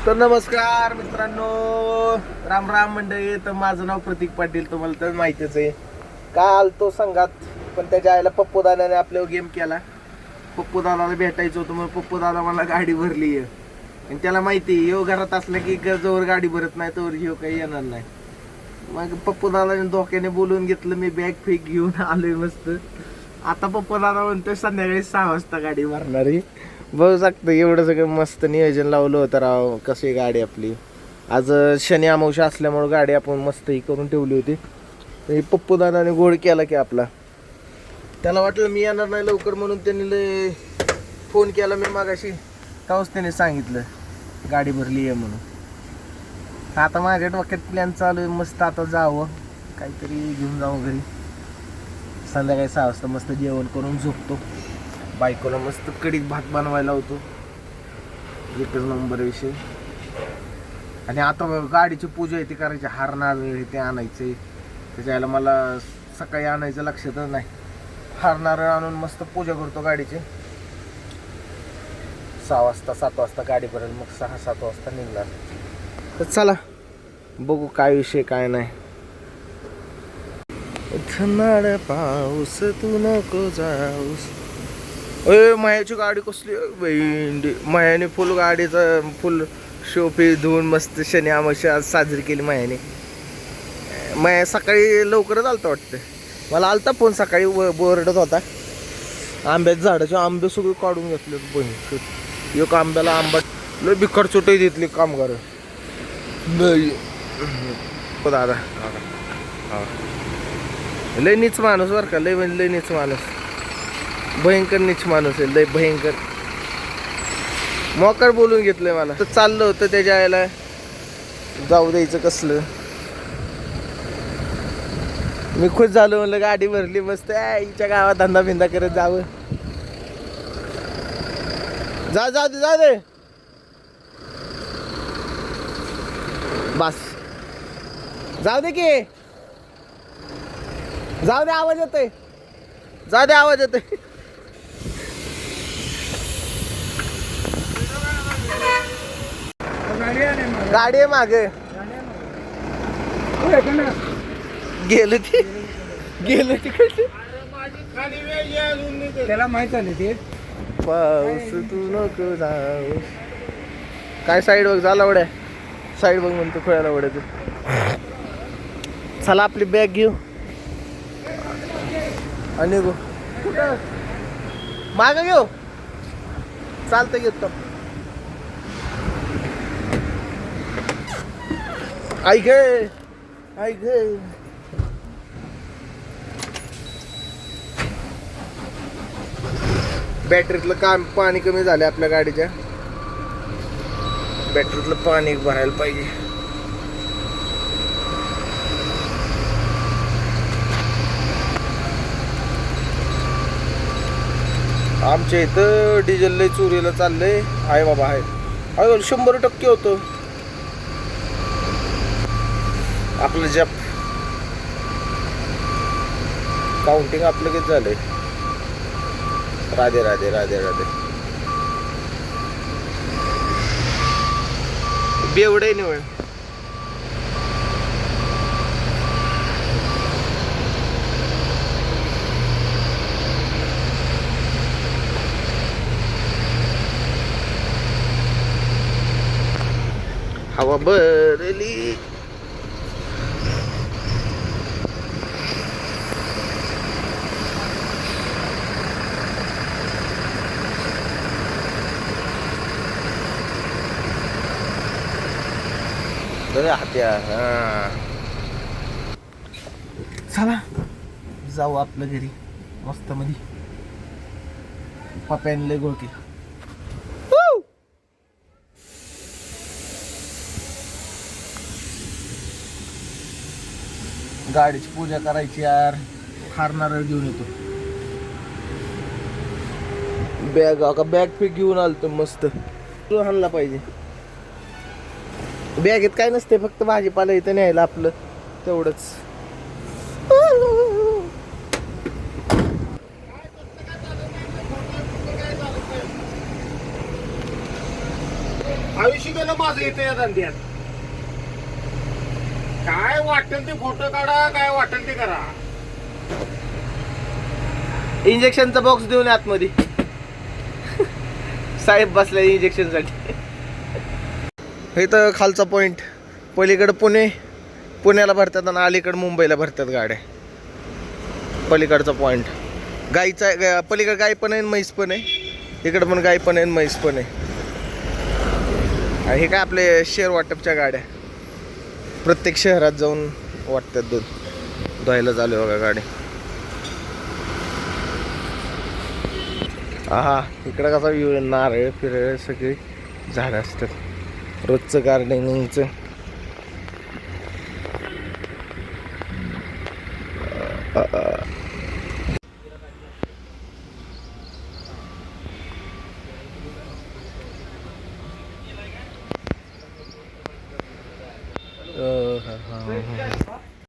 तर नमस्कार मित्रांनो, राम राम मंडळी. तर माझं नाव प्रतीक पाटील, तुम्हाला तर माहितीच आहे. काय आलतो संघात, पण त्याच्या आईला पप्पू दादाने आपल्यावर गेम केला. पप्पू दादाला भेटायचं होतं, मग पप्पू दादा मला गाडी भरली आहे. आणि त्याला माहिती आहे ह्यो घरात असला की जोवर गाडी भरत नाही तोवर ह्यो काही येणार नाही. मग पप्पू दादाने धोक्याने बोलवून घेतलं. मी बॅग फेक घेऊन आलोय मस्त. आता पप्पू दादा म्हणतोय संध्याकाळी 6 वाजता गाडी भरणार आहे. बघू शकतं एवढं सगळं मस्त नियोजन लावलं होतं राव. कशी गाडी आपली आज शनी अमावस्या असल्यामुळे गाडी आपण मस्त ही करून ठेवली होती. तर पप्पू दादाने गोड केला की आपला. त्याला वाटलं मी येणार नाही लवकर म्हणून त्यांनी लय फोन केला. मी मागाशी तेव्हाच त्याने सांगितलं गाडी भरली आहे म्हणून. आता माझ्या डोक्यात प्लॅन चालू आहे मस्त आता जावं काहीतरी घेऊन जावं घरी. संध्याकाळी 6 वाजता मस्त जेवण करून झोपतो. बायकोला मस्त कढीत भात बनवायला होतो. एकच नंबर विषय. आणि आता गाडीची पूजा आहे ती करायची. हार नारळ ते आणायचे. त्याच्याला मला सकाळी आणायचं लक्षातच नाही. हार नारळ आणून मस्त पूजा करतो गाडीची. 6 वाजता 7 वाजता गाडी भरेल. मग 6-7 वाजता निघणार. तर चला बघू काय विषय काय नाही. धनाड पाऊस तू नको जाऊस. अय मायाची गाडी कसली भेंडी. मायाने फुल गाडीचं फुल शोपी धुवून मस्त शनी अमावस्या आज साजरी केली मायाने. माया सकाळी लवकरच आलता वाटतं. मला आलता फोन सकाळी बोरडत होता. आंब्याच्या झाडाचे आंबे सगळे काढून घेतले बहीण. एक आंब्याला आंबा लय बिकट चोटही देतली कामगार. दादा लय नीच माणूस बरं का. लय नीच माणूस. भयंकर नीच माणूस आहे. लय भयंकर मोकार बोलून घेतलंय मला. तर चाललं होतं त्याच्या आईला जाऊ द्यायचं कसलं. मी खुश झालो. म्हणलं गाडी भरली मस्त. हिच्या गावात धंदा बिंदा करत जावं. जाऊ दे बस. जाऊ दे की. जाऊ दे आवाज येतोय. जाऊ दे आवाज येतोय. गाडी आहे मागे. गेलो तिकडे. त्याला माहित झाले ते पाऊस तू नको जाऊ. काय साईड बघ झाला वड्या. साईड बघ म्हणतो खोळ्याला वड्याचं. चला आपली बॅग घेऊ आणि गो कुठं मागं घेऊ. चालतं घेतो. ऐक बॅटरीतलं काम पाणी कमी झालं आपल्या गाडीच्या. बॅटरीतलं पाणी भरायला पाहिजे. आमच्या इथं डिझेल लय चोरीला चाललंय. आहे बाबा आहे. अरे 100% होतं आपलं जप. काउंटिंग आपलं किती झालंय. राधे राधे राधे राधे. बेवडे निवड. हवा बरली. हात्या. चला जाऊ आपल्या घरी मस्त मध्ये. पप्याने लय गोळकी. गाडीची पूजा करायची यार. हार नारळ घेऊन येतो. बॅग फेक घेऊन आलतो मस्त. तू हाणला पाहिजे. बॅगेत काय नसते फक्त भाजीपाला इथं न्यायला आपलं तेवढंच. आयुष्य गेलं माझं इथे या धंद्यात. काय वाटेल ते फोटो काढा, काय वाटेल ते करा. इंजेक्शनचा बॉक्स देऊन या आतमध्ये. साहेब बसले इंजेक्शन साठी. हे तर खालचा पॉइंट. पलीकडे पुण्याला भरतात आणि अलीकडे मुंबईला भरतात गाड्या. पलीकडचा पॉइंट गाईचा, पलीकडे गाय पण आहे म्हैस पण आहे. इकडे पण गाय पण आहे म्हैस पण आहे. हे काय आपले शेअर वाटपच्या गाड्या. प्रत्येक शहरात जाऊन वाटतात दूध. धुवायला चालू आहे बघा गाडी. हा इकडं कसा व्ह्यू आहे. नारळ फिरळ सगळी झाडं असतात. रोजचं गार्डनिंगचं.